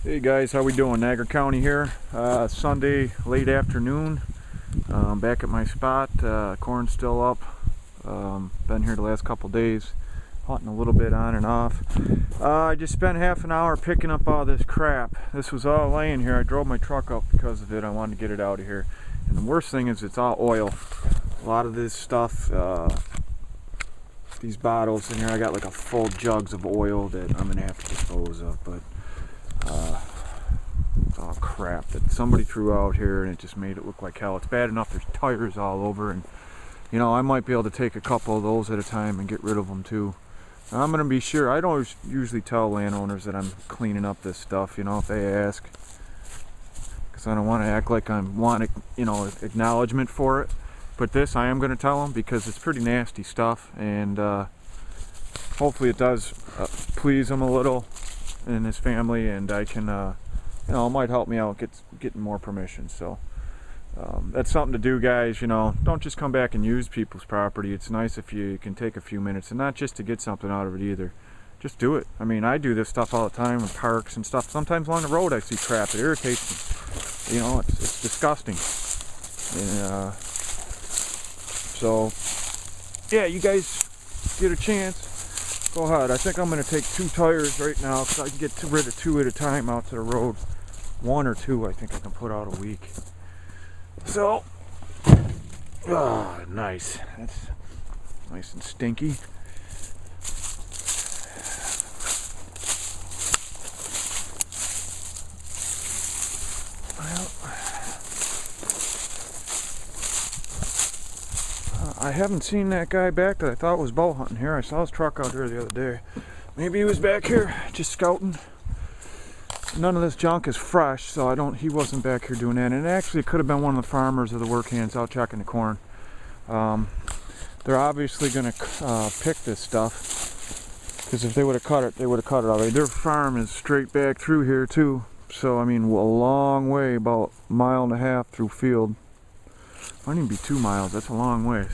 Hey guys, how we doing? Niagara County here. Sunday late afternoon. Back at my spot. Corn's still up. Been here the last couple days, hunting a little bit on and off. I just spent half an hour picking up all this crap. This was all laying here. I drove my truck up because of it. I wanted to get it out of here. And the worst thing is it's all oil. A lot of this stuff, these bottles in here, I got like a full jugs of oil that I'm gonna have to dispose of, but it's all crap that somebody threw out here and it just made it look like hell. It's bad enough there's tires all over, and you know, I might be able to take a couple of those at a time and get rid of them too. I'm gonna be sure. I don't usually tell landowners that I'm cleaning up this stuff, you know, if they ask, because I don't want to act like I want, you know, acknowledgement for it. But this I am going to tell them because it's pretty nasty stuff, and hopefully it does please him a little and his family, and I can, you know, it might help me out getting more permission. So that's something to do, guys. You know, don't just come back and use people's property. It's nice if you can take a few minutes, and not just to get something out of it either. Just do it. I mean, I do this stuff all the time in parks and stuff. Sometimes along the road I see crap. It irritates me. You know, it's disgusting. And, so, yeah, you guys get a chance, go ahead. I think I'm going to take 2 tires right now because I can get rid of 2 at a time out to the road. 1 or 2 I think I can put out a week. So, nice. That's nice and stinky. I haven't seen that guy back that I thought was bow hunting here. I saw his truck out here the other day. Maybe he was back here just scouting. None of this junk is fresh, so he wasn't back here doing that. And actually it could have been one of the farmers or the work hands out checking the corn. They're obviously going to pick this stuff, because if they would have cut it, they would have cut it already. Their farm is straight back through here too. So I mean, a long way, about 1.5 miles through field. Might even be 2 miles. That's a long ways.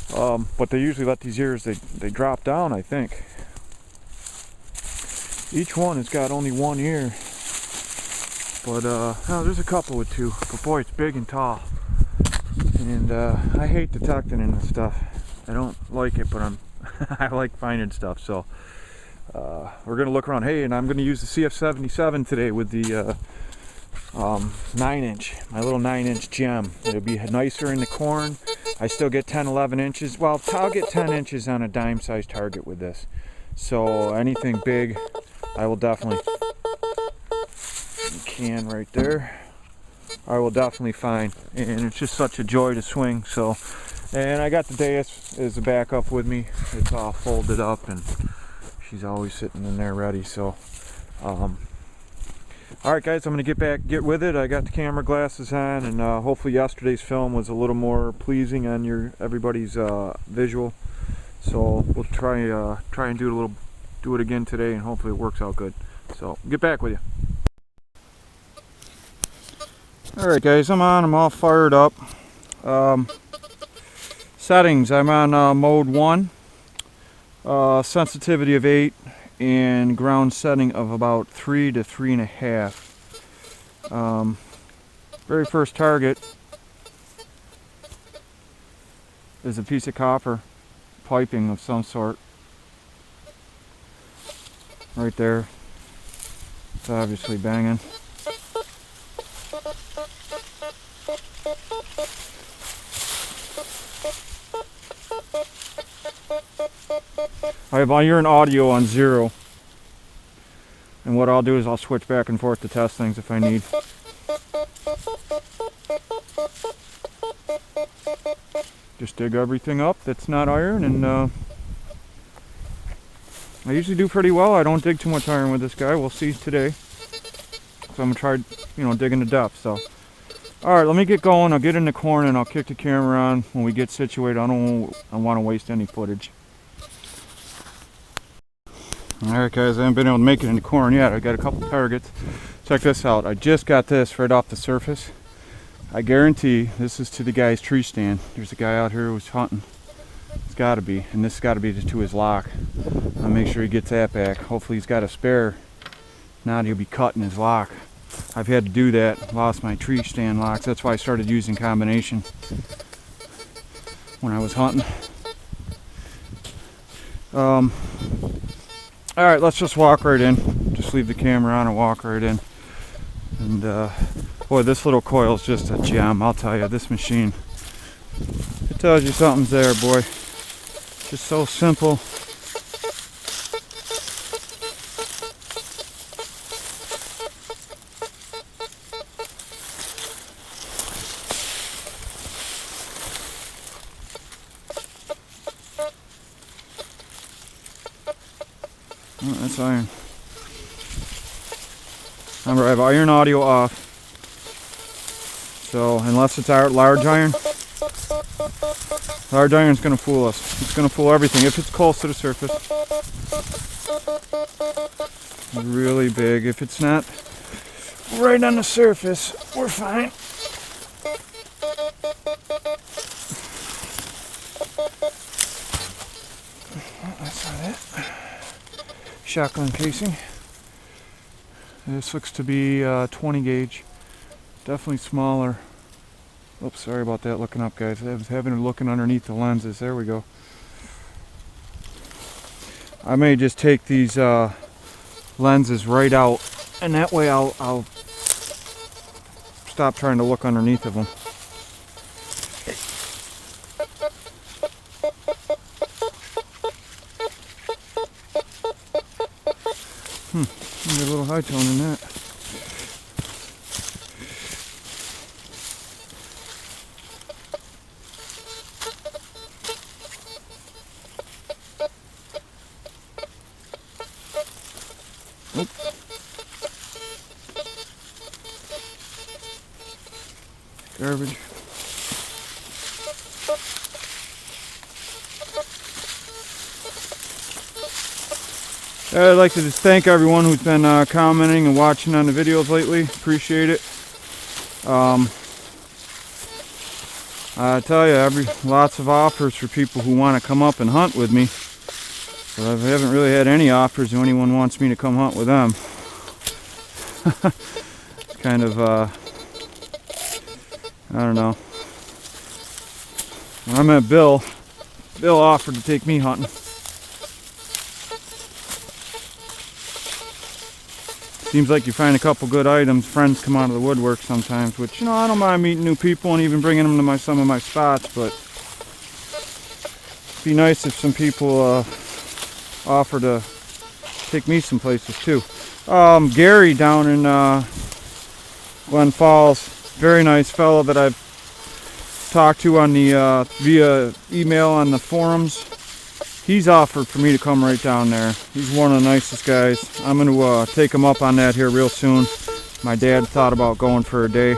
But they usually let these ears, they drop down, I think. Each one has got only 1 ear. But no, there's a couple with 2. But boy, it's big and tall. And I hate detecting in this stuff. I don't like it, but I like finding stuff. So we're gonna look around. Hey, and I'm gonna use the CF77 today with the 9-inch, my little 9-inch gem. It'll be nicer in the corn. I still get 10-11 inches. Well, I'll get 10 inches on a dime size target with this. So anything big, I will definitely, can right there, I will definitely find. And it's just such a joy to swing. So, and I got the Deus as a backup with me. It's all folded up and she's always sitting in there ready. So alright guys, I'm going to get with it. I got the camera glasses on, and hopefully yesterday's film was a little more pleasing on everybody's visual. So we'll try and do it again today, and hopefully it works out good. So get back with you. Alright guys, I'm all fired up. Settings, I'm on mode 1, sensitivity of 8, and ground setting of about 3 to 3.5. Very first target is a piece of copper piping of some sort right there. It's obviously banging. I have iron audio on 0, and what I'll do is I'll switch back and forth to test things if I need. Just dig everything up that's not iron, and I usually do pretty well. I don't dig too much iron with this guy. We'll see today. So I'm gonna try, you know, digging to depth. So, all right, let me get going. I'll get in the corn and I'll kick the camera on when we get situated. I don't want to waste any footage. Alright guys, I haven't been able to make it in the corn yet. I got a couple targets. Check this out. I just got this right off the surface. I guarantee this is to the guy's tree stand. There's a guy out here who's hunting. It's got to be, and this has got to be just to his lock. I'll make sure he gets that back. Hopefully he's got a spare not, he'll be cutting his lock. I've had to do that, lost my tree stand locks. That's why I started using combination when I was hunting. Alright, let's just walk right in. Just leave the camera on and walk right in. And boy, this little coil is just a gem, I'll tell you. This machine, it tells you something's there, boy. Just so simple. Oh, that's iron. Remember, I have iron audio off. So, unless it's our large iron's going to fool us. It's going to fool everything if it's close to the surface. Really big. If it's not right on the surface, we're fine. Oh, that's not it. Shotgun casing. This looks to be 20 gauge. Definitely smaller. Oops, sorry about that, looking up, guys. I was having it looking underneath the lenses. There we go. I may just take these lenses right out, and that way I'll stop trying to look underneath of them. Get a little high tone in that. Oop. Garbage. I'd like to just thank everyone who's been commenting and watching on the videos lately. Appreciate it. I tell you, lots of offers for people who want to come up and hunt with me. But I haven't really had any offers if anyone wants me to come hunt with them. Kind of, I don't know. When I met Bill offered to take me hunting. Seems like you find a couple good items, friends come out of the woodwork sometimes, which, you know, I don't mind meeting new people and even bringing them to some of my spots, but it'd be nice if some people offer to take me some places too. Gary down in Glen Falls, very nice fellow that I've talked to on the via email on the forums. He's offered for me to come right down there. He's one of the nicest guys. I'm going to take him up on that here real soon. My dad thought about going for a day.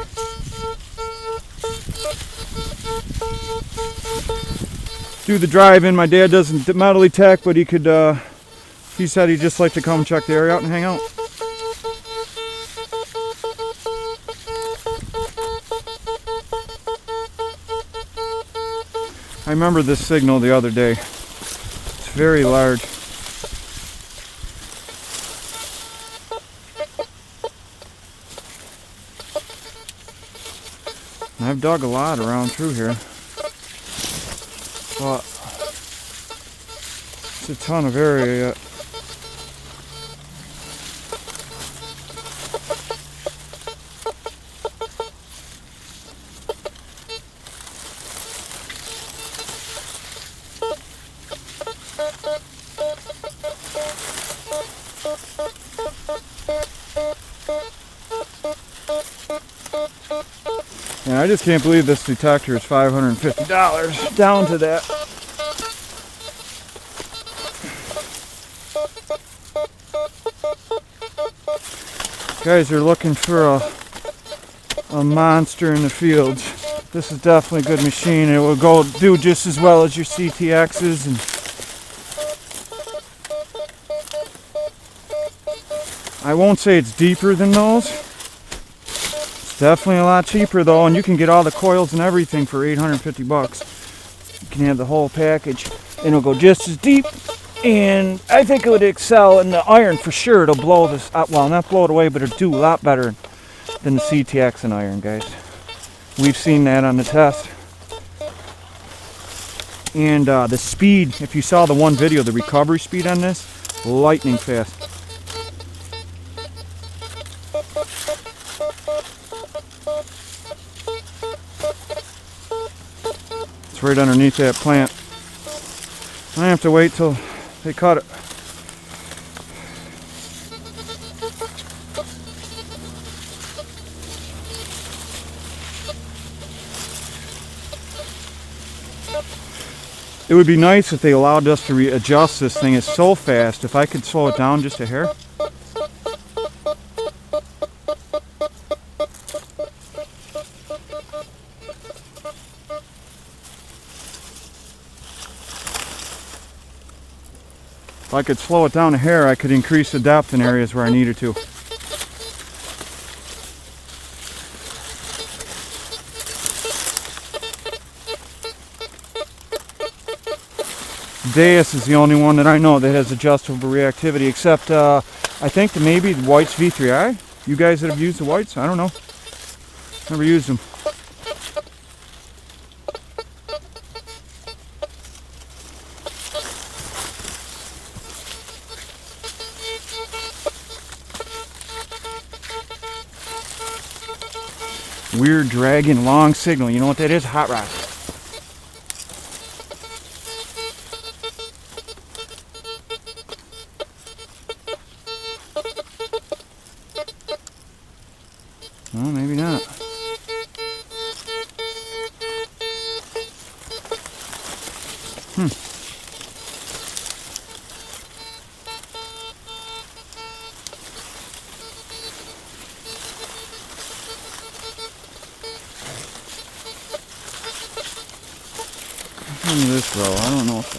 Do the drive-in. My dad doesn't medley tech, but he could. He said he'd just like to come check the area out and hang out. I remember this signal the other day. It's very large. And I've dug a lot around through here, but it's a ton of area yet. And I just can't believe this detector is $550 down to that. Guys are looking for a monster in the fields. This is definitely a good machine. It will go do just as well as your CTXs, and I won't say it's deeper than those. Definitely a lot cheaper though, and you can get all the coils and everything for $850. You can have the whole package, and it'll go just as deep And I think it would excel in the iron for sure. It'll blow this, well, not blow it away, but it'll do a lot better than the CTX in iron, guys. We've seen that on the test. And the speed, if you saw the one video, the recovery speed on this, lightning fast. It's right underneath that plant. I have to wait till they cut it. It would be nice if they allowed us to readjust this thing. It's so fast. If I could slow it down just a hair. If I could slow it down a hair, I could increase the depth in areas where I needed to. Deus is the only one that I know that has adjustable reactivity, except I think that maybe the White's V3i. You guys that have used the Whites, I don't know. Never used them. Weird dragging long signal. You know what that is? Hot rod. Well, maybe not. This row, I don't know if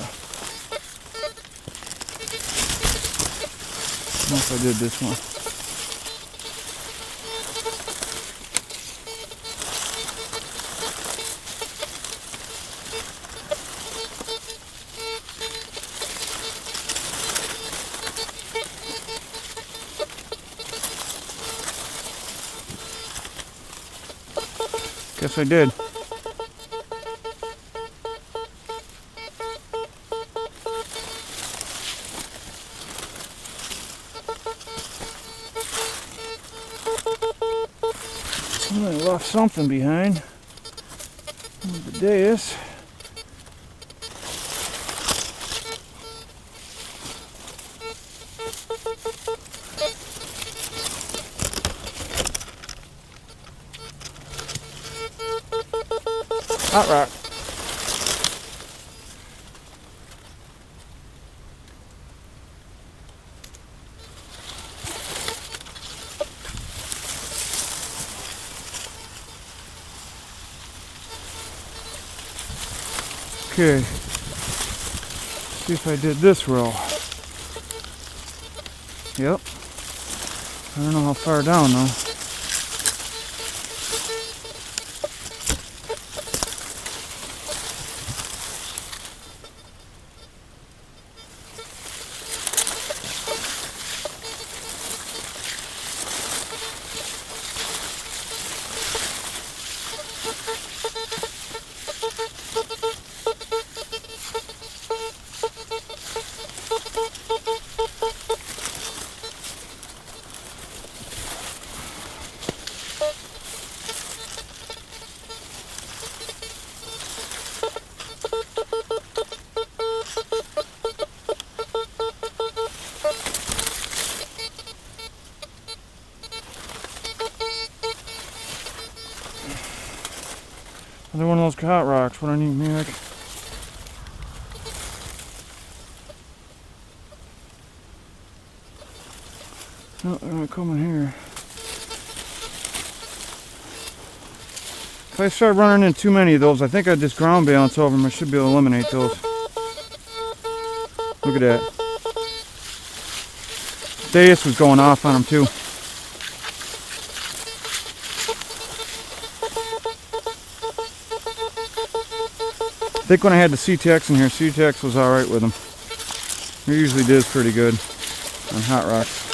I did this one. Guess I did. I left something behind. The Deus. Hot rock. Okay, see if I did this row. Yep. I don't know how far down though. Another one of those hot rocks. What I need, man. No, they're not coming here. If I start running in too many of those, I think I just ground balance over them. I should be able to eliminate those. Look at that. Deus was going off on them too. I think when I had the CTX in here, CTX was alright with them. It usually does pretty good on hot rocks.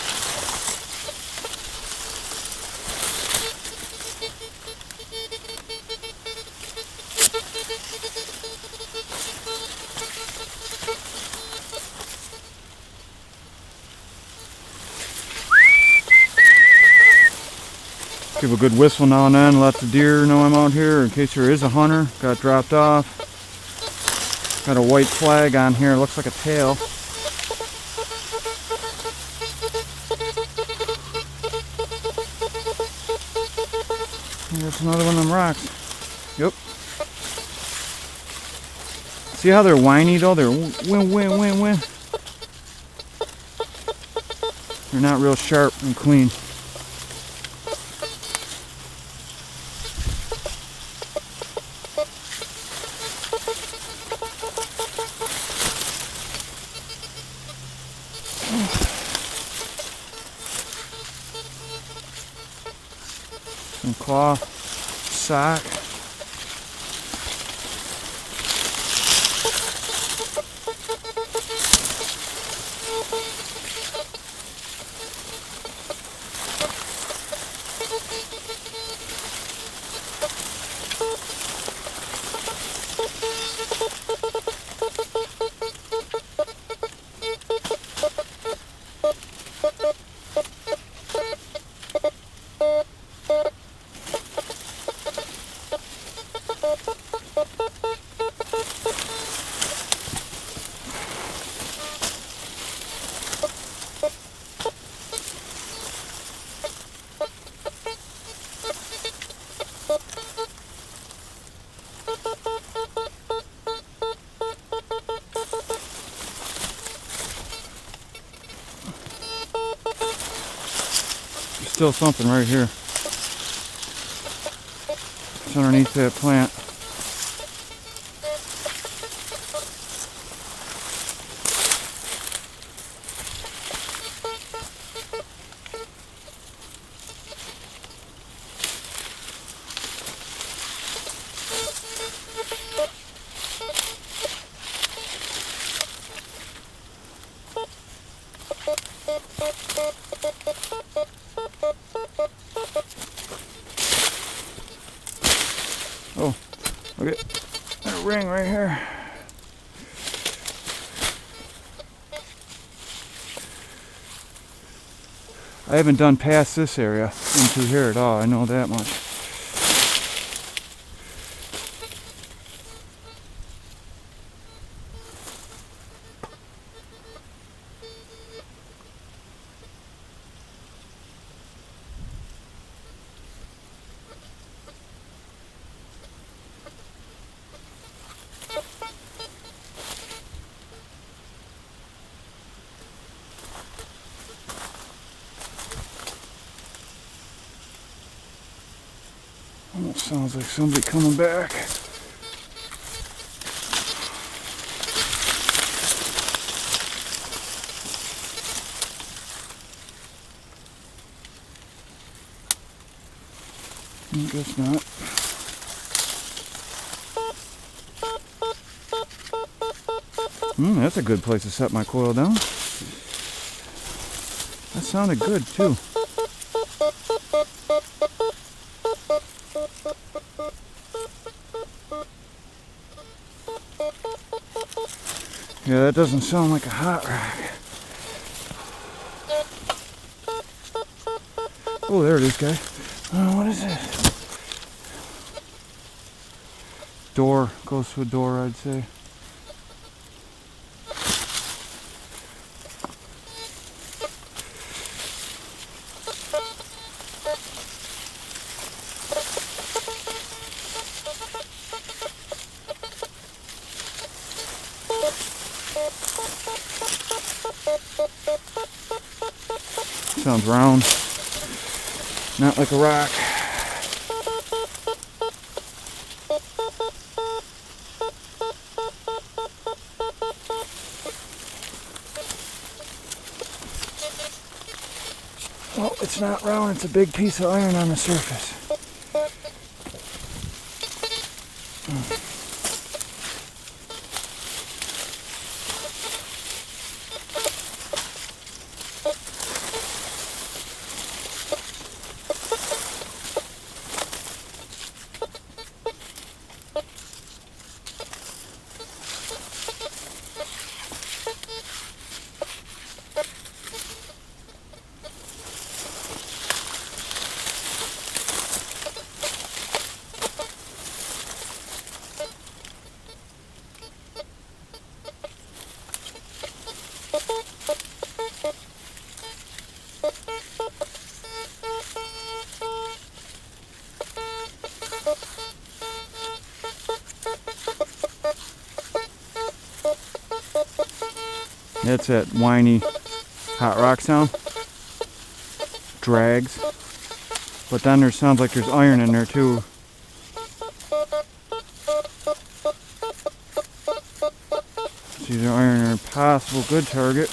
Give a good whistle now and then, let the deer know I'm out here in case there is a hunter. Got dropped off. Got a white flag on here, looks like a tail. And there's another one of them rocks. Yep. See how they're whiny though? They're win. They're not real sharp and clean. Some cloth sock. Still something right here. It's underneath that plant. Oh, look at that ring right here. I haven't done past this area into here at all, I know that much. Almost sounds like somebody coming back. I guess not. That's a good place to set my coil down. That sounded good too. Yeah, that doesn't sound like a hot rack. Oh, there it is, guys. Oh, what is this? Door. Goes to a door, I'd say. Sounds round, not like a rock. Well, it's not round, it's a big piece of iron on the surface. That's that whiny hot rock sound. Drags. But then there sounds like there's iron in there too. It's either iron or a possible good target.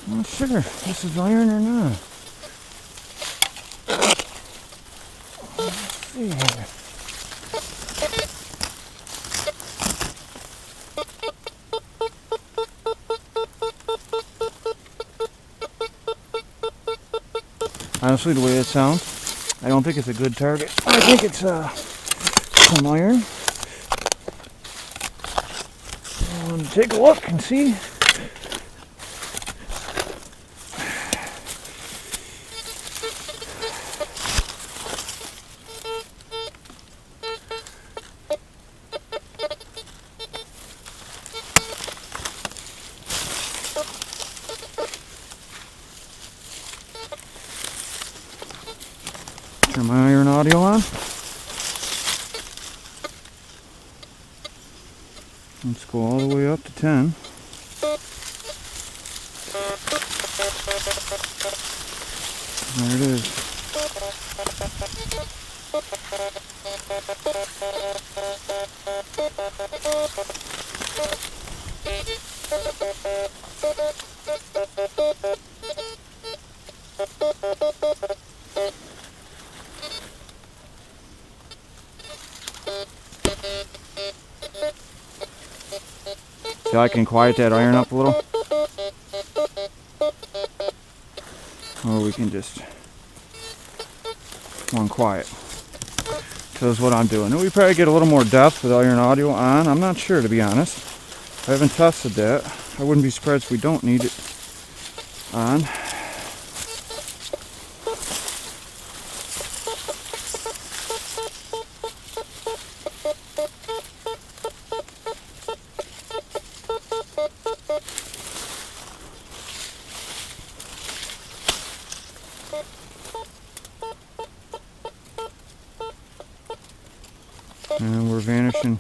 I'm not sure if this is iron or not. Let's see here. Honestly, the way it sounds, I don't think it's a good target. I think it's some iron. Take a look and see. Turn my iron audio on. Let's go all the way up to 10. There it is. See how I can quiet that iron up a little? Or we can just one quiet. So that's what I'm doing. And we probably get a little more depth with iron audio on. I'm not sure, to be honest. I haven't tested that. I wouldn't be surprised if we don't need it on. And we're vanishing.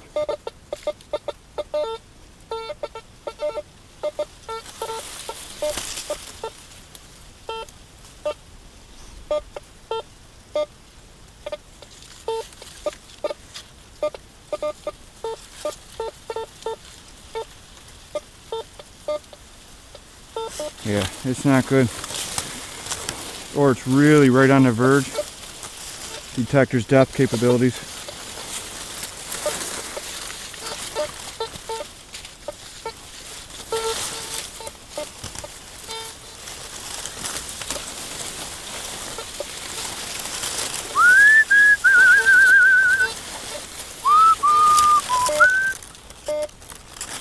Yeah, it's not good. Or it's really right on the verge. Detector's depth capabilities.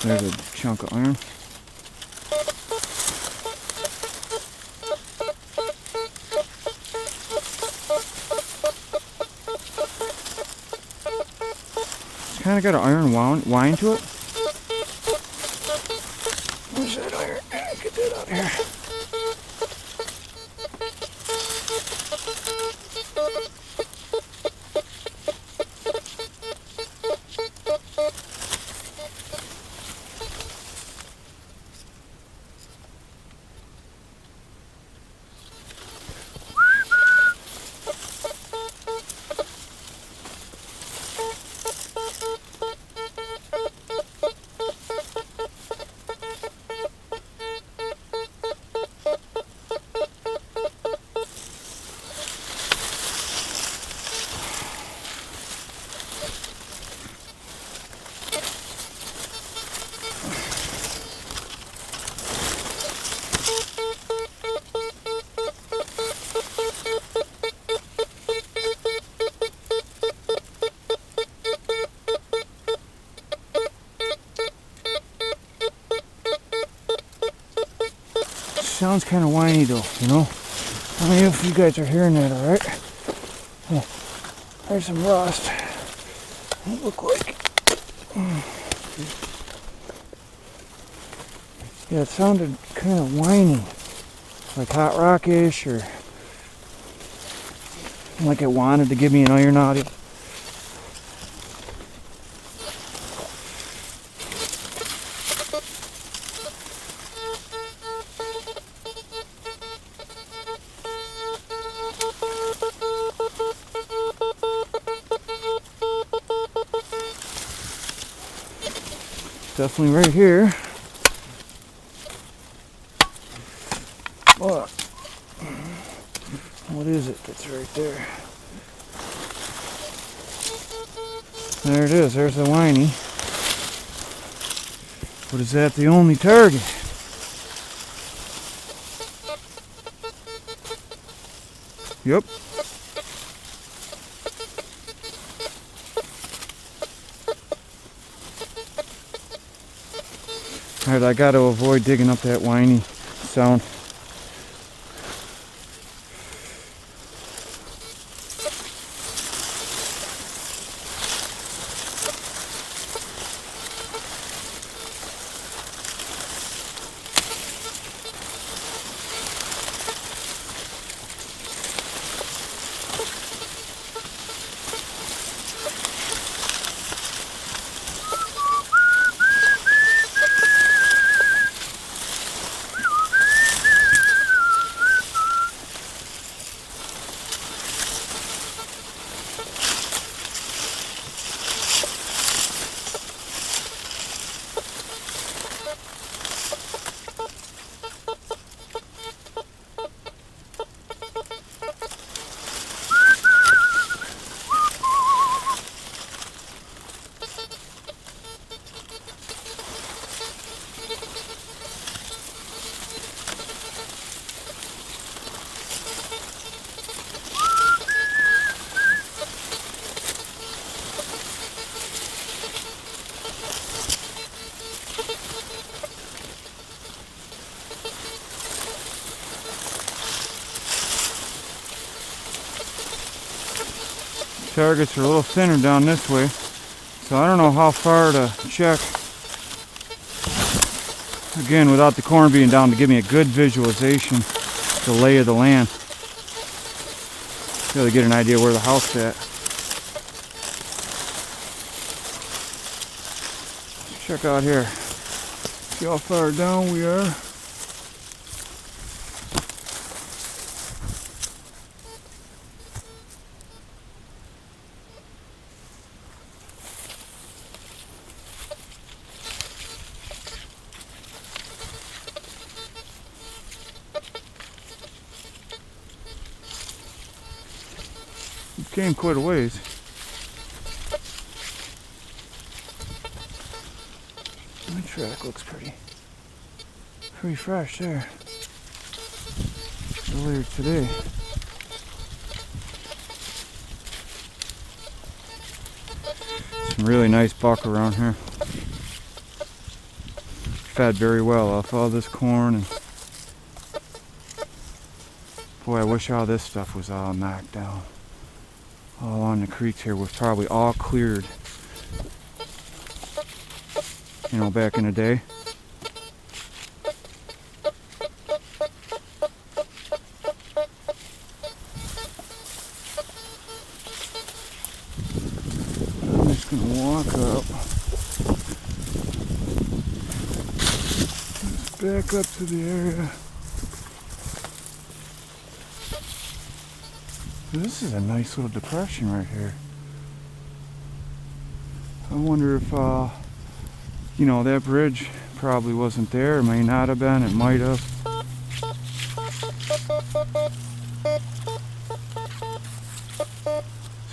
There's a chunk of iron. It's kind of got an iron whine to it. Where's that iron? Get that out here. Sounds kind of whiny though, you know? I don't know if you guys are hearing that alright. Oh, there's some rust. It look like. Yeah, it sounded kind of whiny, like hot rock-ish, or like it wanted to give me an iron audio. Definitely right here. But what is it that's right there? There it is. There's the whiny. But is that the only target? Yep. Alright, I gotta avoid digging up that whiny sound. Targets are a little thinner down this way, so I don't know how far to check. Again, without the corn being down, to give me a good visualization, the lay of the land. Really get an idea where the house is at. Let's check out here. See how far down we are. Came quite a ways. My track looks pretty fresh there. Earlier today. Some really nice buck around here. Fed very well off all this corn, and boy, I wish all this stuff was all knocked down. All along the creeks here was probably all cleared, you know, back in the day. I'm just gonna walk up, just back up to the area. This is a nice little depression right here. I wonder if, you know, that bridge probably wasn't there. It may not have been. It might have.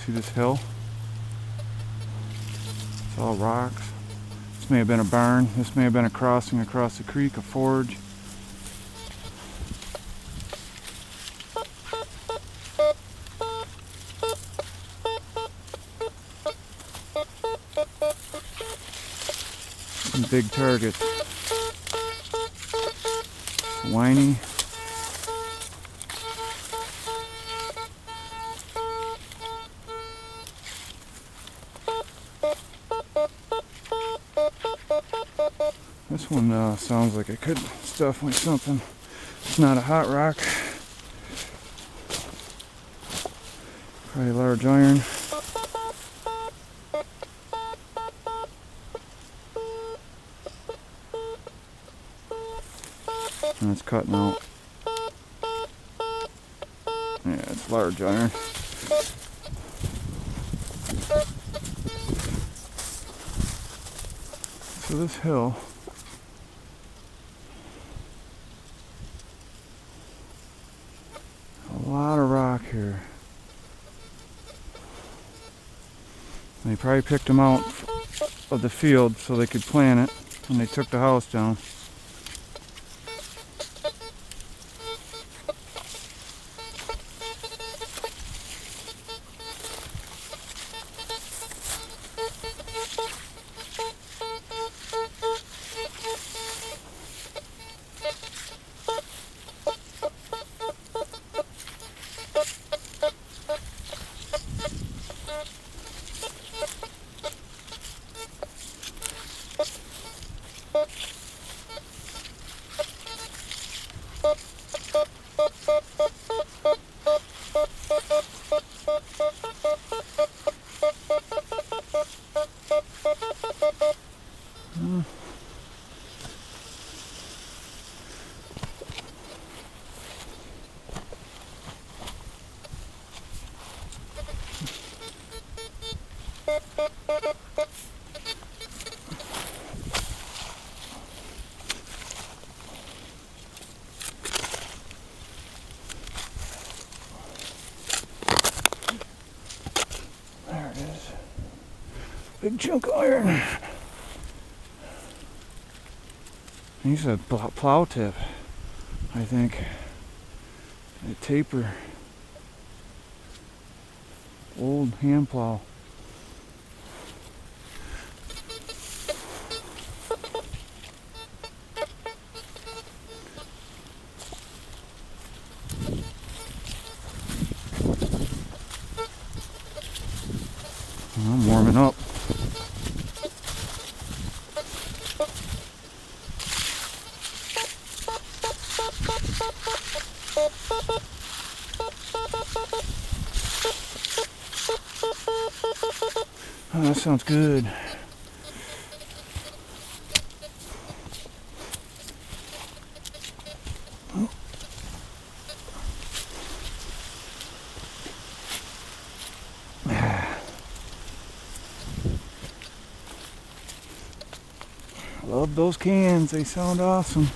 See this hill? It's all rocks. This may have been a barn. This may have been a crossing across the creek, a forge. Big targets. Whiny. This one sounds like it could. It's definitely something. It's not a hot rock. Probably large iron. And it's cutting out. Yeah, it's large iron. So this hill, a lot of rock here. They probably picked them out of the field so they could plant it when they took the house down. There it is. Big chunk of iron. He's a plow tip, I think. A taper. Old hand plow. I'm warming up. Oh, that sounds good. Oh. Love those cans, they sound awesome.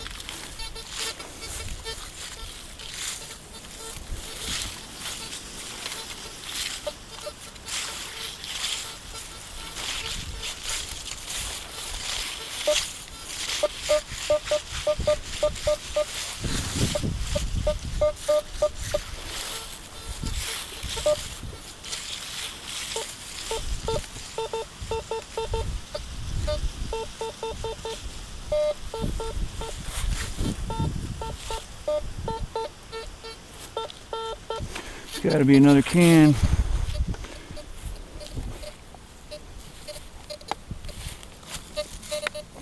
There's got to be another can.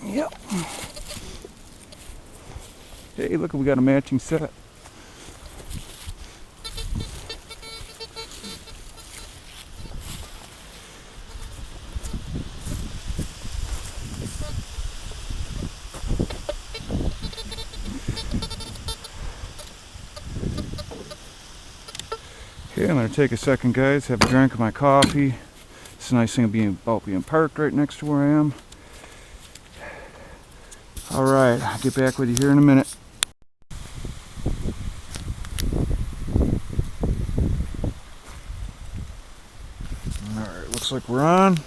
Yep. Hey, look, we got a matching set. Okay, I'm going to take a second, guys, have a drink of my coffee. It's a nice thing about being parked right next to where I am. Alright, I'll get back with you here in a minute. Alright, looks like we're on.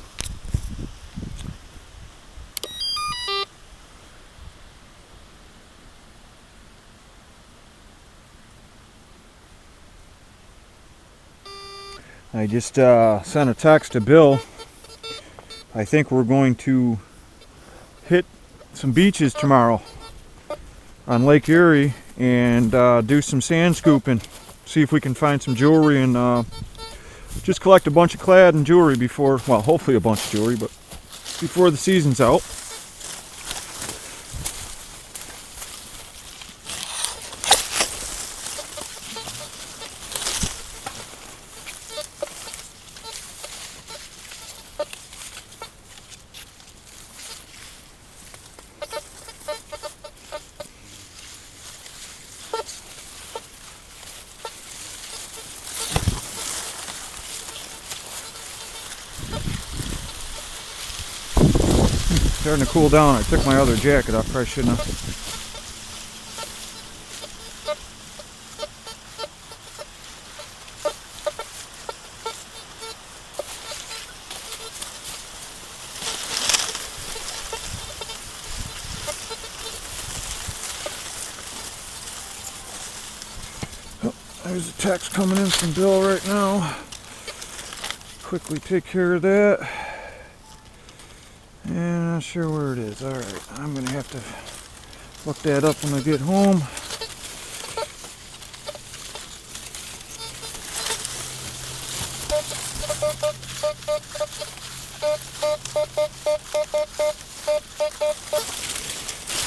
I just sent a text to Bill. I think we're going to hit some beaches tomorrow on Lake Erie and do some sand scooping. See if we can find some jewelry and just collect a bunch of clad and jewelry before, well, hopefully a bunch of jewelry, but before the season's out. starting to cool down. I took my other jacket off, probably shouldn't have. There's a text coming in from Bill right now. Quickly take care of that. And not sure where it is. Alright, I'm going to have to look that up when I get home.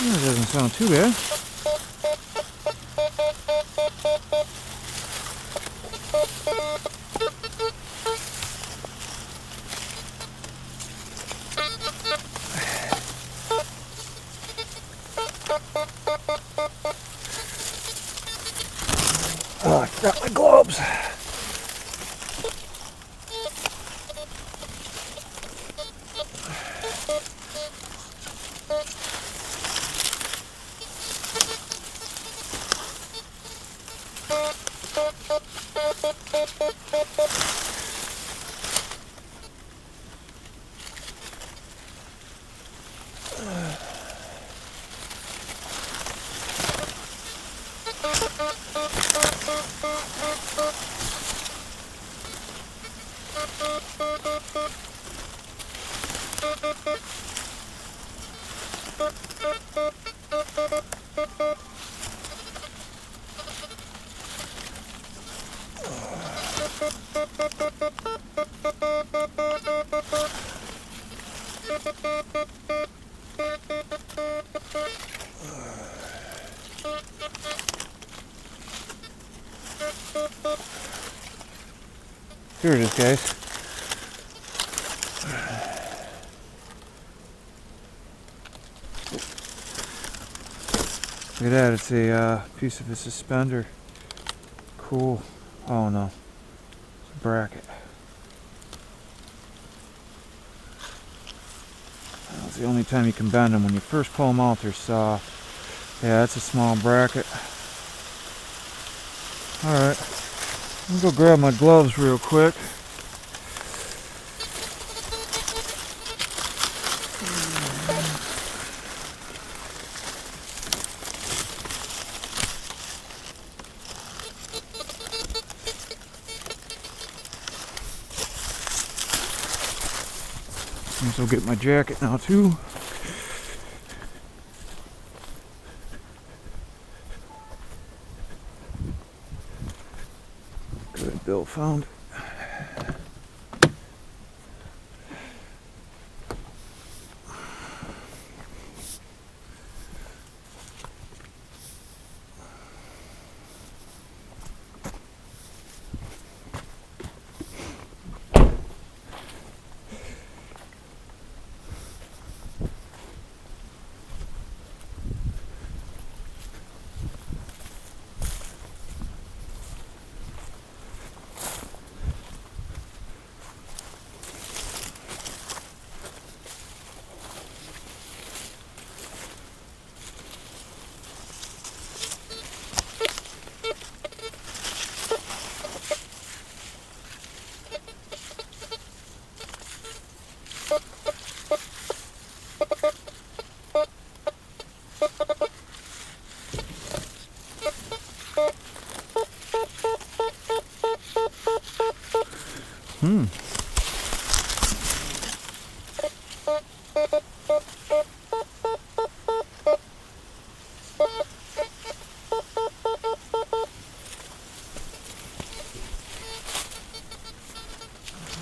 That doesn't sound too bad. Oh, I forgot my gloves. Here it is, guys. Look at that, it's a piece of a suspender. Cool. Oh no, it's a bracket. That's the only time you can bend them. When you first pull them out, they're soft. Yeah, that's a small bracket. Alright, I'm gonna go grab my gloves real quick. I'll get my jacket now too. Good, Bill found it.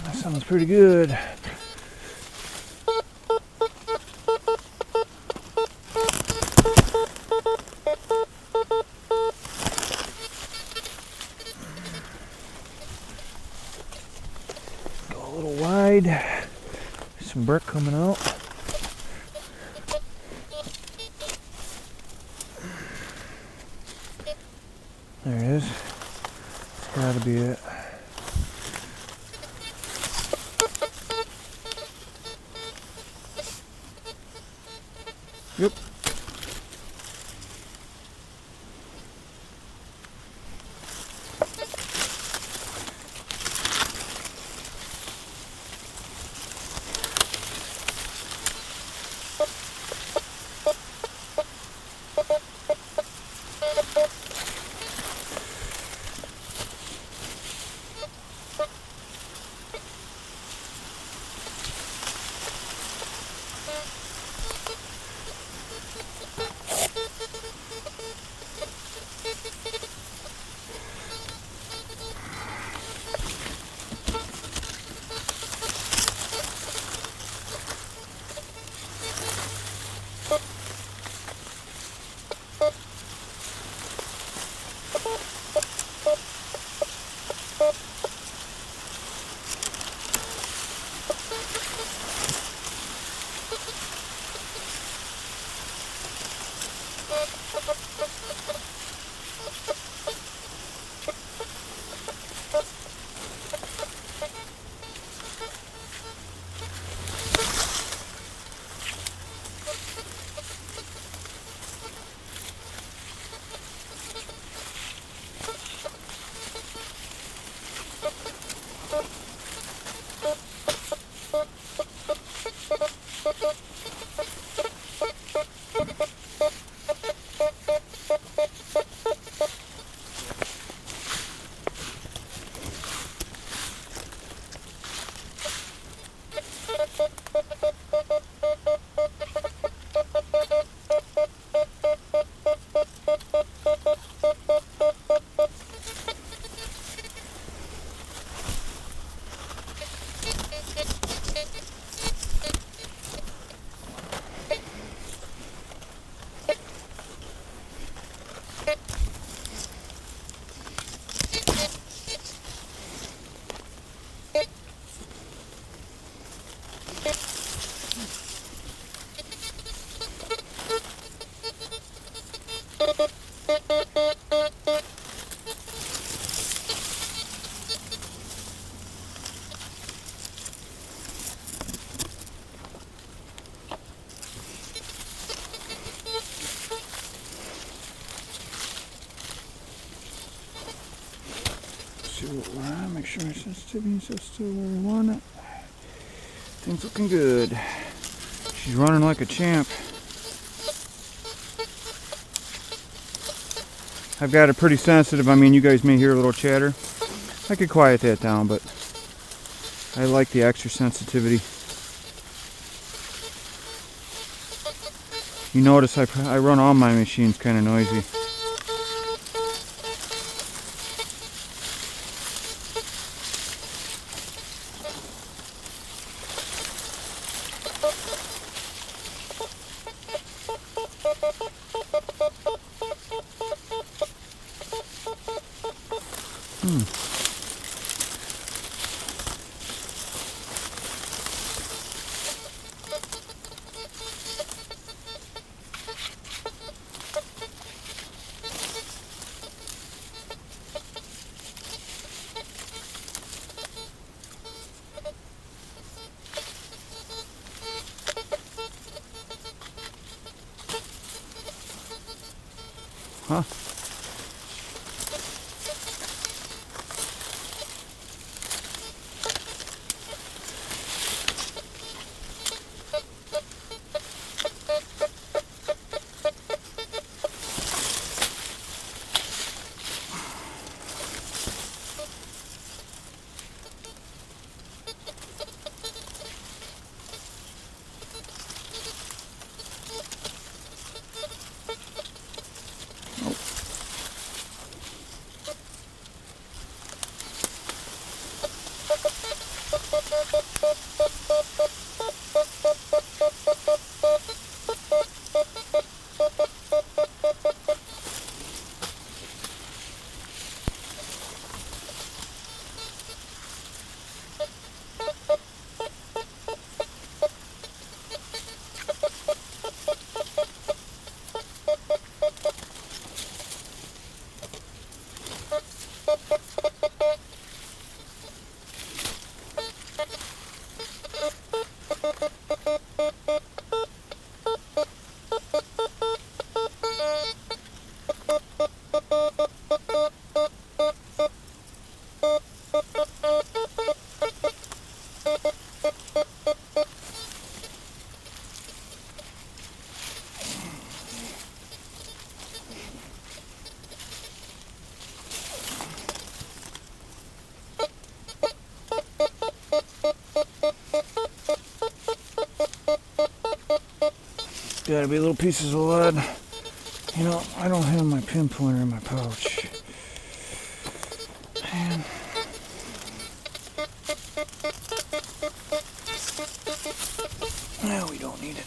That sounds pretty good. Go a little wide. There's some brick coming out. There it is. That's gotta be it. Yep. See what we're on, make sure our sensitivity is still where we want it. Things looking good. She's running like a champ. I've got it pretty sensitive. I mean, you guys may hear a little chatter. I could quiet that down, but I like the extra sensitivity. You notice I run all my machines kind of noisy. Huh? Oh. Gotta be little pieces of lead. You know, I don't have my pinpointer in my pouch. Man. No, we don't need it.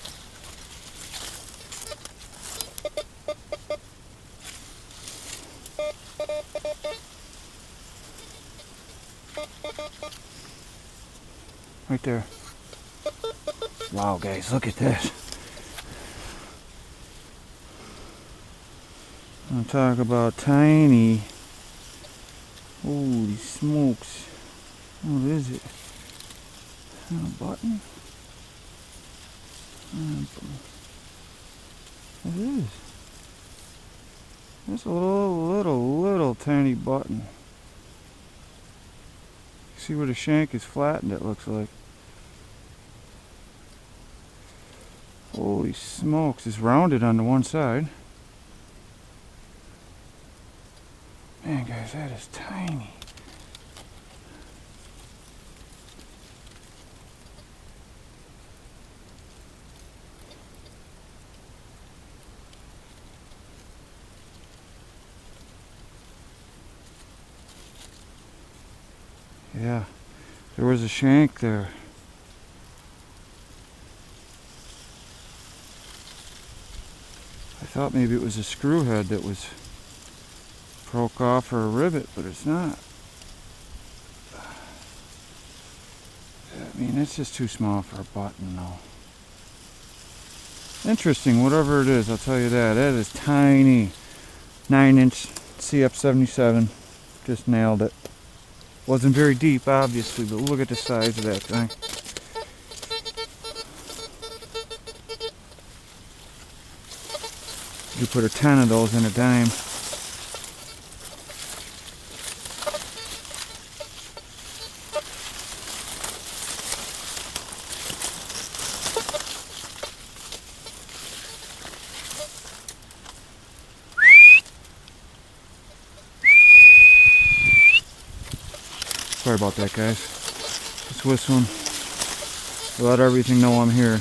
Right there. Wow, guys, look at this. I'm talking about tiny. Holy smokes. What is it? A button? It is. It's a little tiny button. See where the shank is flattened, it looks like. Holy smokes, it's rounded on the one side. Man, guys, that is tiny. Yeah, there was a shank there. I thought maybe it was a screw head that was broke off or a rivet, but it's not. I mean, it's just too small for a button, though. Interesting, whatever it is, I'll tell you that. That is tiny. 9-inch CF77. Just nailed it. Wasn't very deep, obviously, but look at the size of that thing. You put a 10 of those in a dime. Sorry about that, guys. Just whistling. Let everything know I'm here.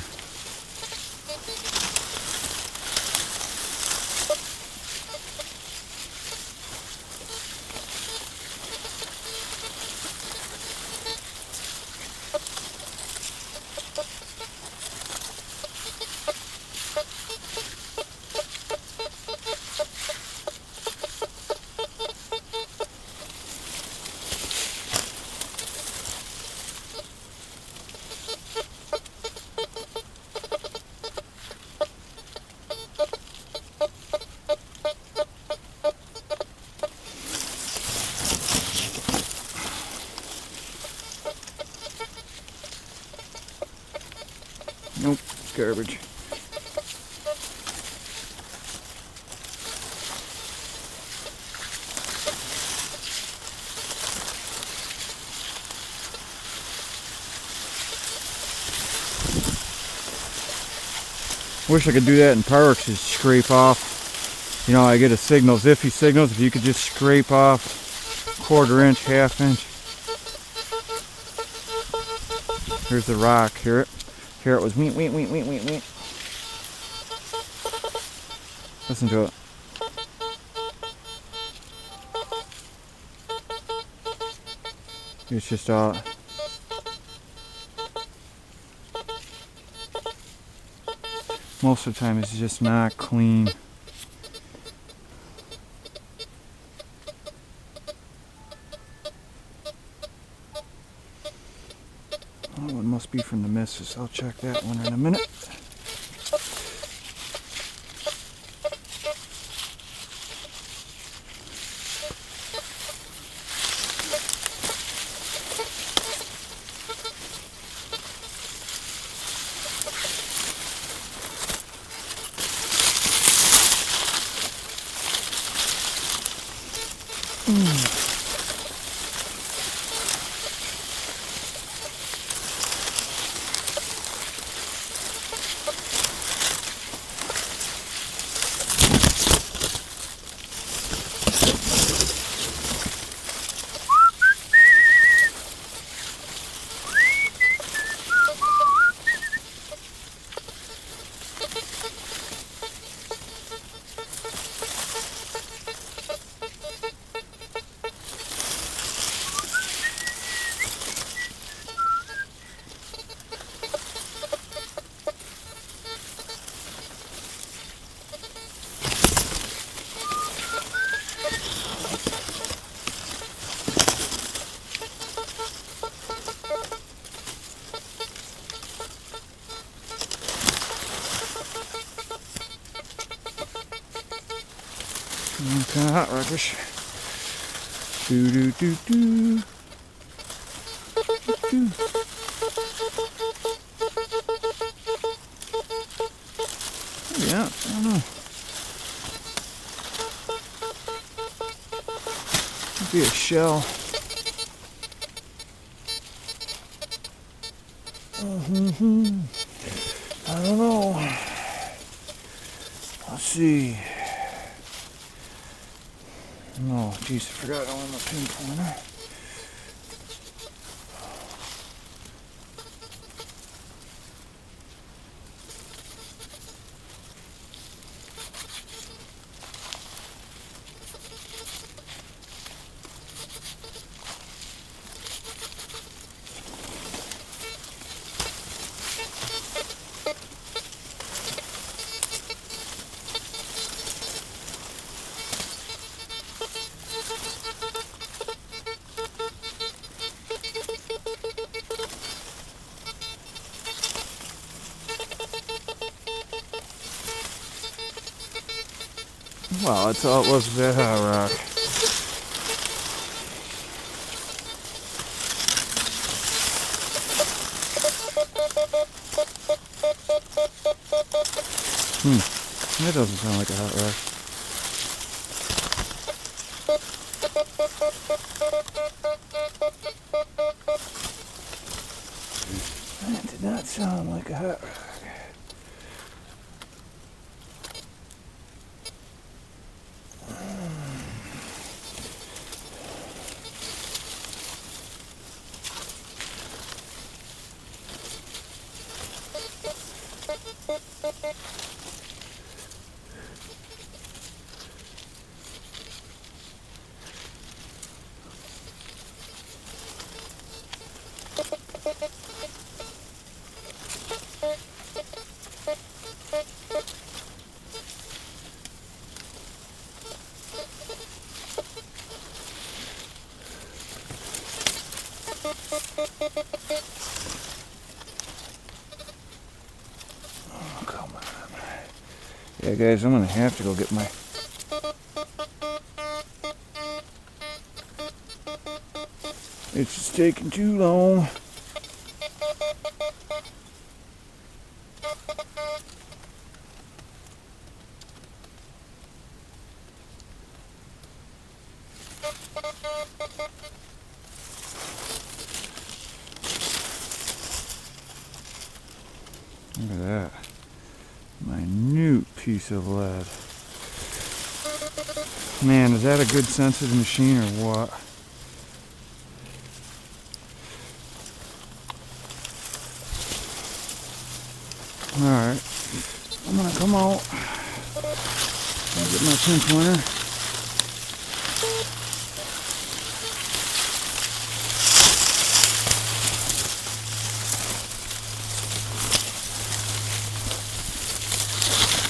Nope, garbage. Wish I could do that in parks, just scrape off. You know, I get a signal, ziffy signals, if you could just scrape off 1/4 inch, 1/2 inch. Here's the rock, hear it? Here it was weet, weet, weet, weet, weet, weet. Listen to it. It's just most of the time it's just not clean. Oh, it must be from the missus. I'll check that one in a minute. Kind of hot rockish. Do do do do. Do. Yeah, I don't know. Could be a shell. I don't know. Let's see. No, geez, I forgot I don't have my pinpointer. Well, I thought it was that hot rock. That doesn't sound like a hot rock. That did not sound like a hot rock. Oh, come on. Yeah, guys, I'm gonna have to go get my... It's just taking too long. Look at that. Minute piece of lead. Man, is that a good sensitive machine or what? Alright. I'm gonna come out and get my pinpointer.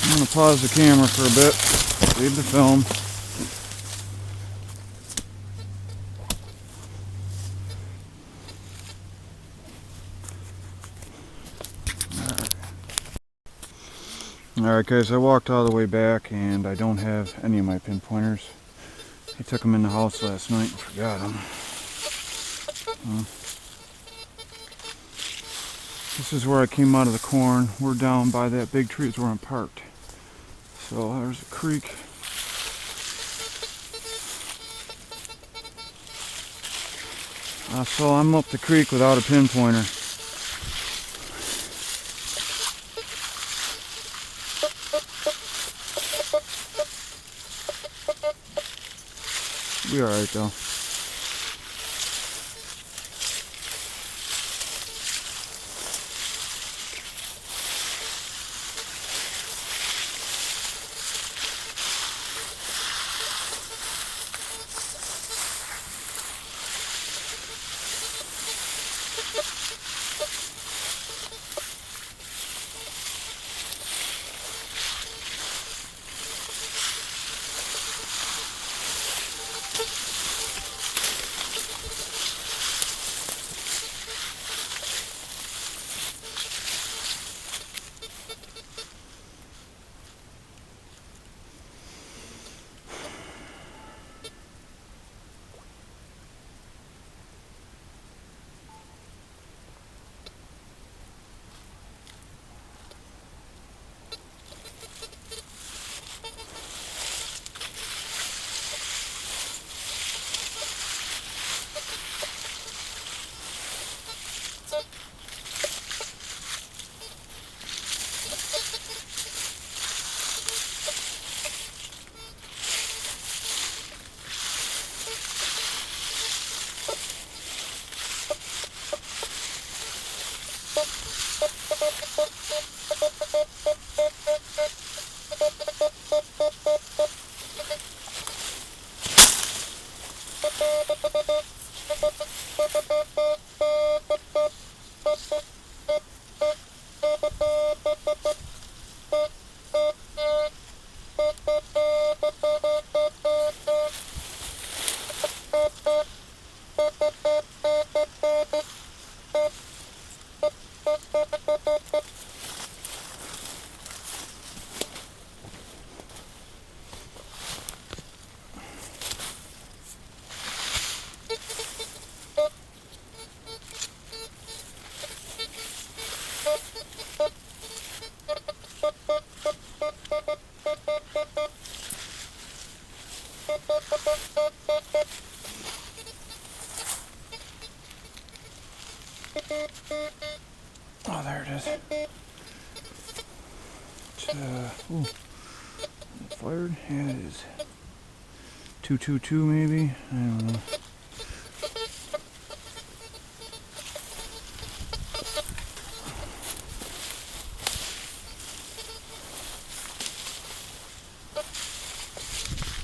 I'm going to pause the camera for a bit, save the film. Alright guys, I walked all the way back and I don't have any of my pinpointers. I took them in the house last night and forgot them. This is where I came out of the corn. We're down by that big tree is where I'm parked. So there's a creek. So I'm up the creek without a pinpointer. Be alright though. Oh, there it is. It's, ooh, fired? Yeah, it is. 222 maybe? I don't know.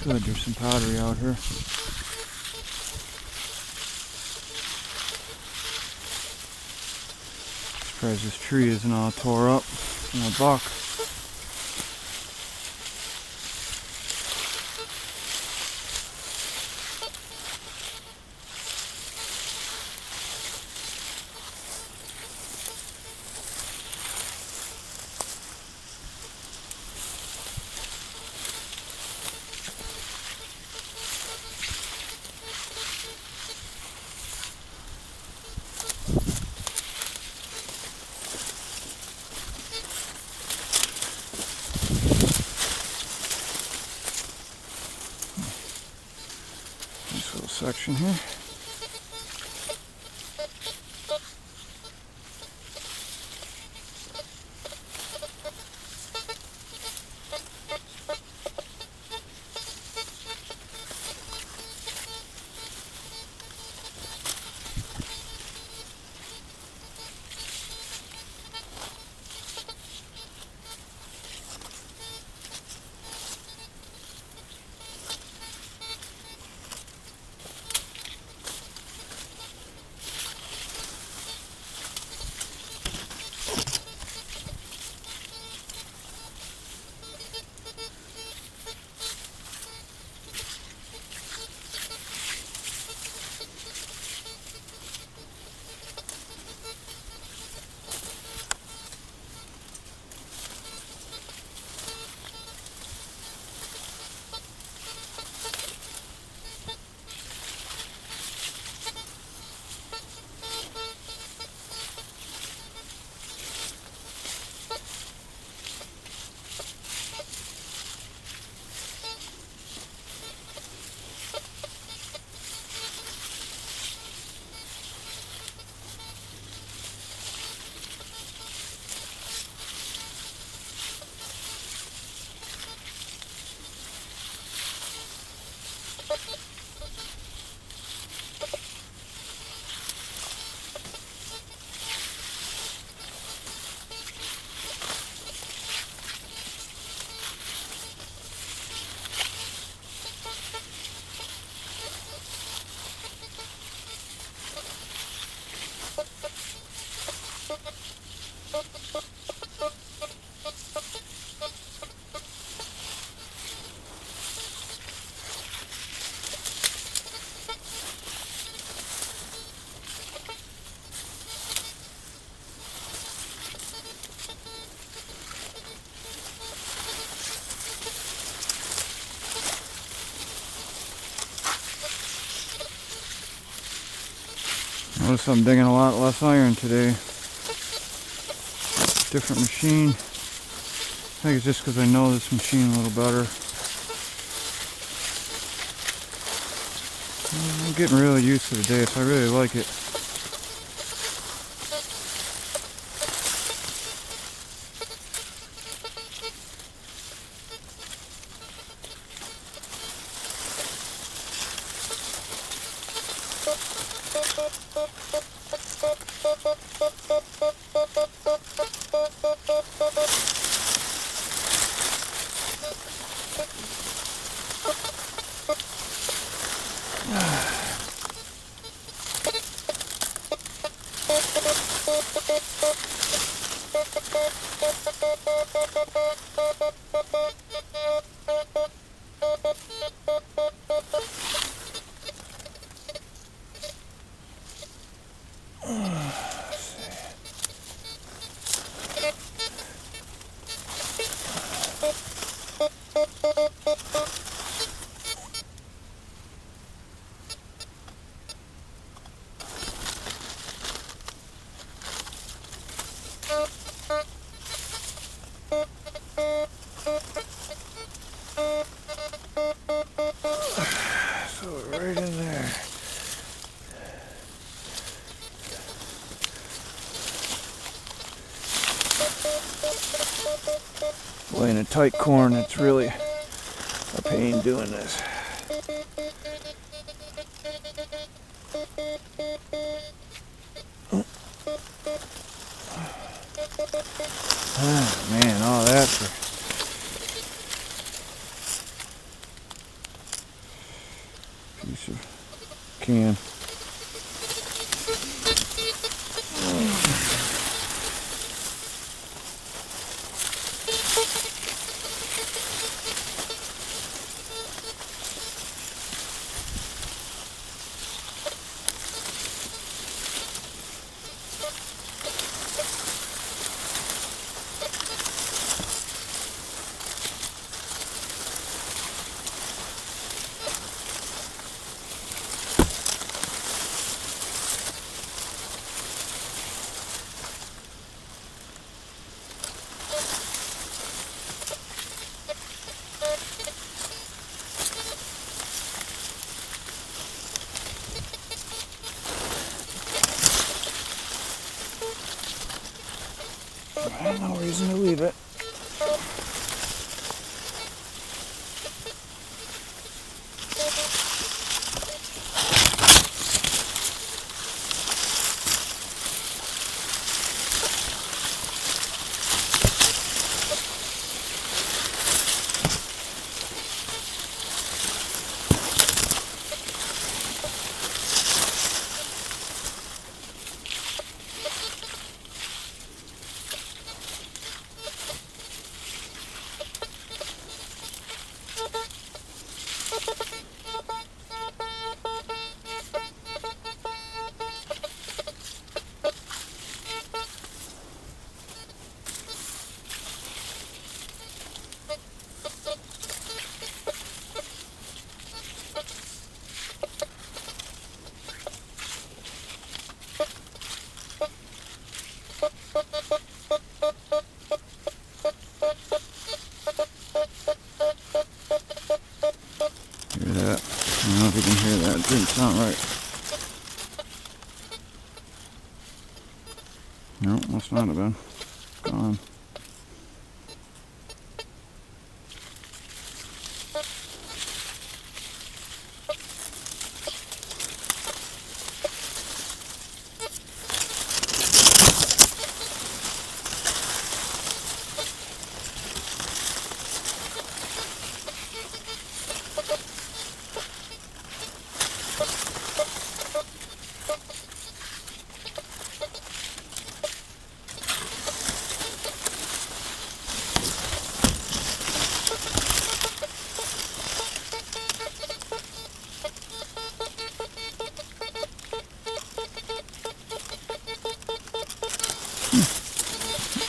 Good, there's some pottery out here. Surprised this tree isn't all tore up from a buck. Nice little section here. Notice I'm digging a lot less iron today. Different machine. I think it's just because I know this machine a little better. I'm getting really used to the day, so I really like it. Right in there. Boy, in a tight corn, it's really a pain doing this. Ah, man, all that for a piece of can. No reason to leave it. I don't know if you can hear that. It didn't sound right. No, must not have been. Gone.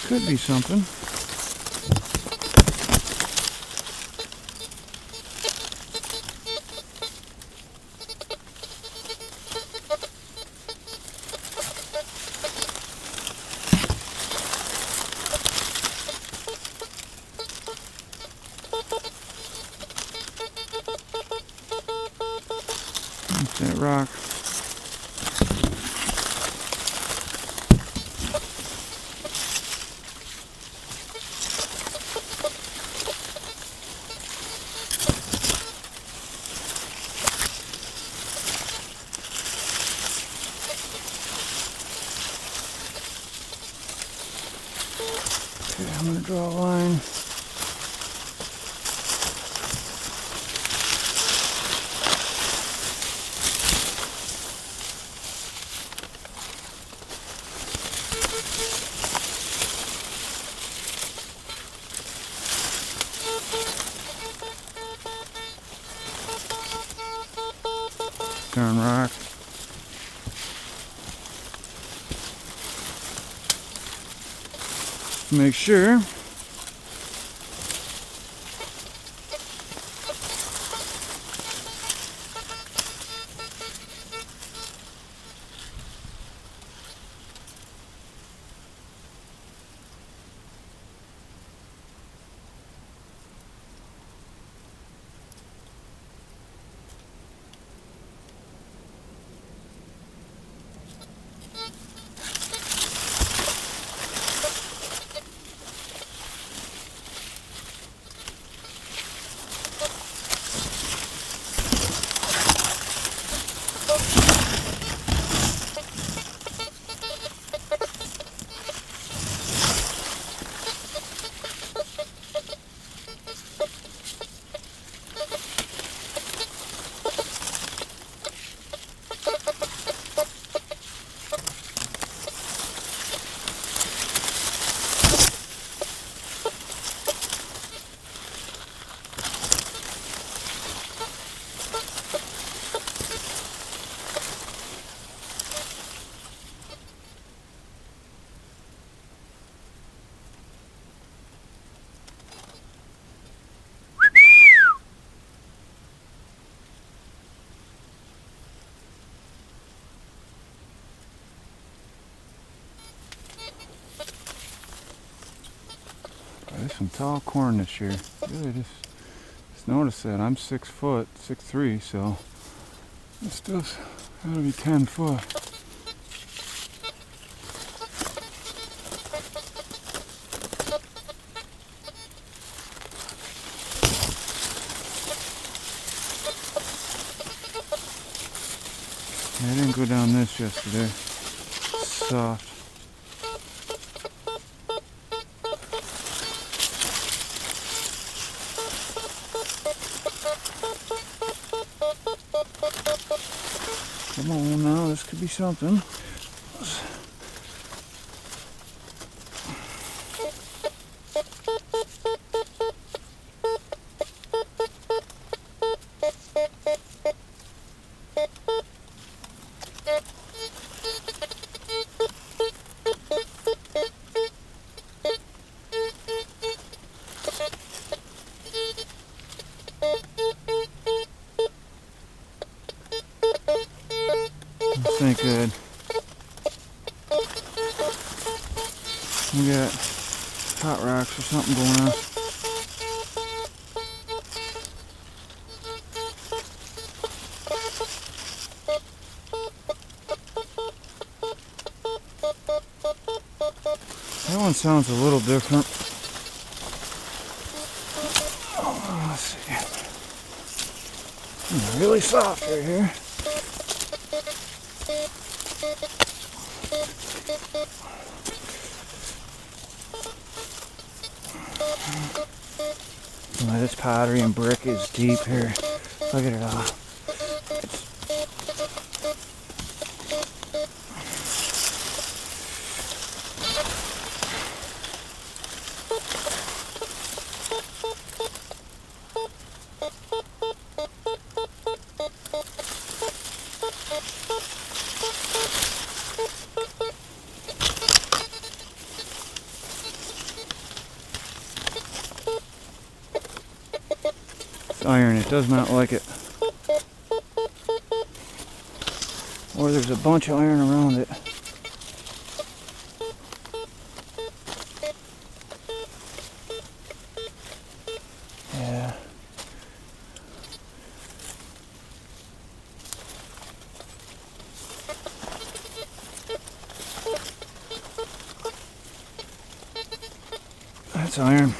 Could be something. That's that rock. Okay, I'm going to draw a line. Darn rock. just to make sure. There's some tall corn this year. Really just notice that I'm 6 foot, 6'3", so it's still gotta be 10 foot. I didn't go down this yesterday. Soft. Come on now, this could be something. This ain't good. We got hot rocks or something going on. That one sounds a little different. Oh, let's see. It's really soft right here. Oh, this pottery and brick is deep here. Look at it all. Iron, it does not like it. Or there's a bunch of iron around it. Yeah. That's iron.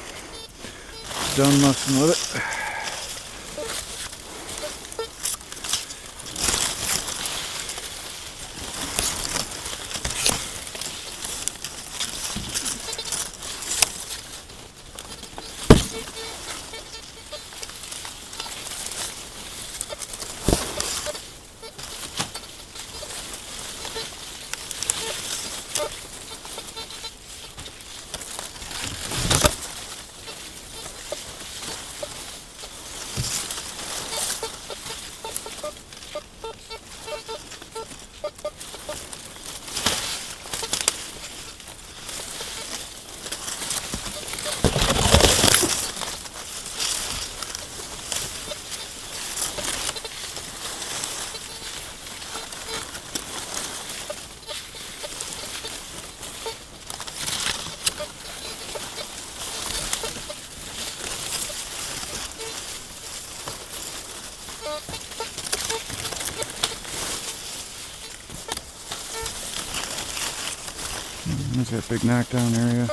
Done messing with it. There's that big knockdown area.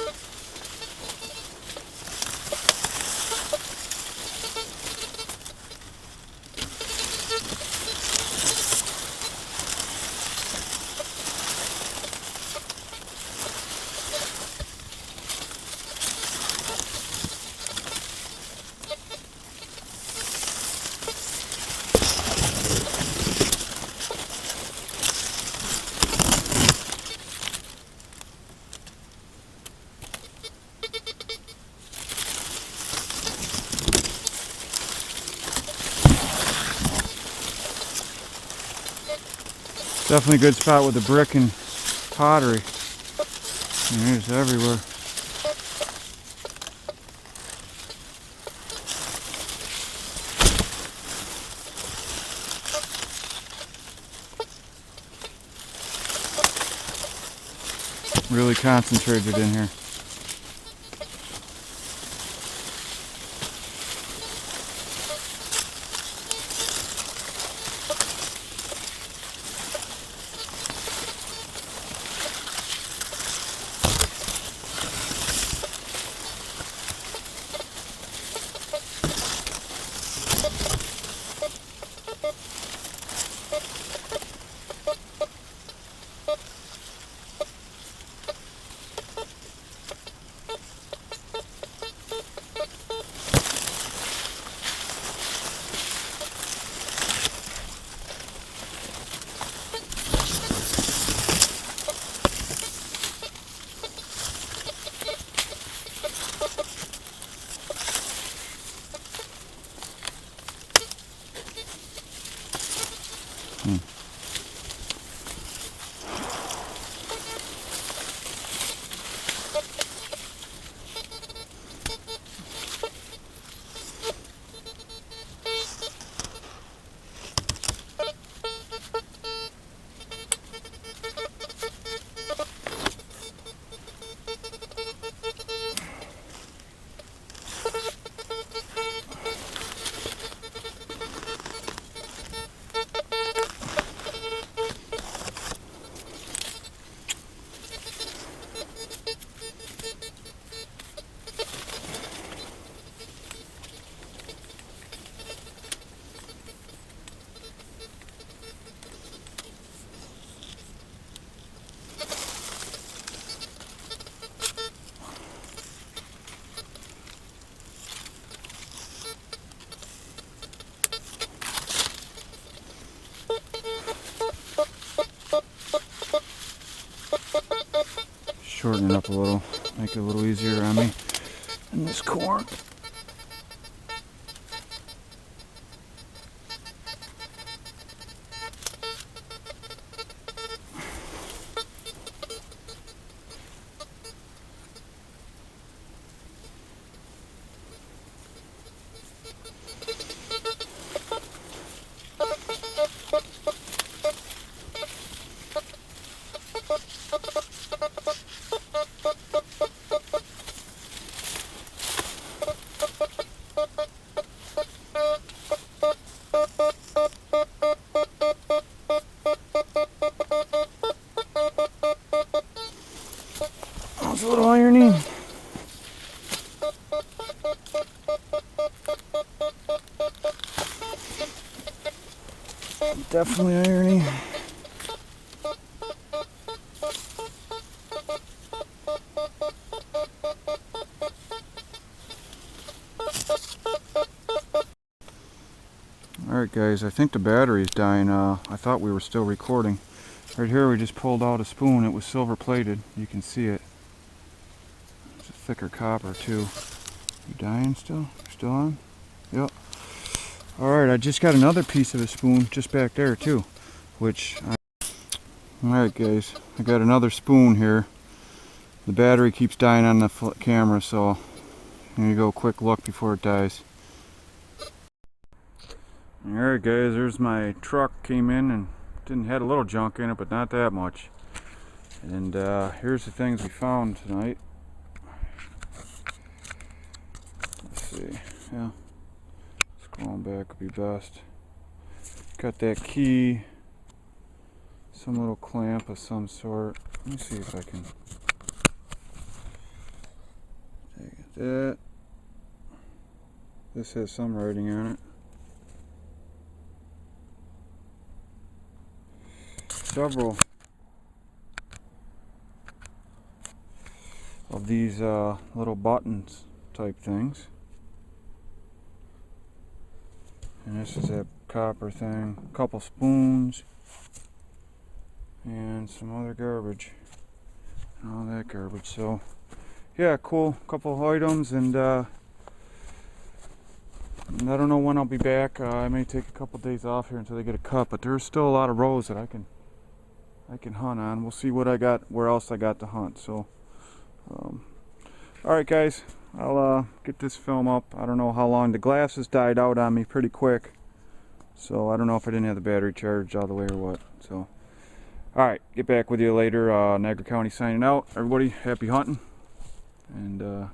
Definitely a good spot with the brick and pottery. And it's everywhere. Really concentrated in here. Shorten it up a little, make it a little easier on me. And this corn. A little ironing. Definitely ironing. Alright guys, I think the battery's dying. I thought we were still recording. Right here we just pulled out a spoon. It was silver plated. You can see it. It's a thicker copper too. You dying still? Still on? Yep. Alright, I just got another piece of a spoon just back there too. Alright guys, I got another spoon here. The battery keeps dying on the camera, so here you go, quick look before it dies. Alright guys, there's my truck. Came in and had a little junk in it, but not that much. And here's the things we found tonight. Let's see, yeah, scrolling back would be best. Got that key, some little clamp of some sort. Let me see if I can This has some writing on it. Several of these little buttons type things. And this is that copper thing. A couple spoons. And some other garbage. And all that garbage. So, yeah, cool. Couple of items, and I don't know when I'll be back. I may take a couple days off here until they get a cut, but there's still a lot of rows that I can hunt on. We'll see what I got, where else I got to hunt. So, alright guys, I'll get this film up. I don't know how long. The glass has died out on me pretty quick, so I don't know if I didn't have the battery charged all the way or what. So, alright, get back with you later. Niagara County signing out. Everybody, happy hunting, and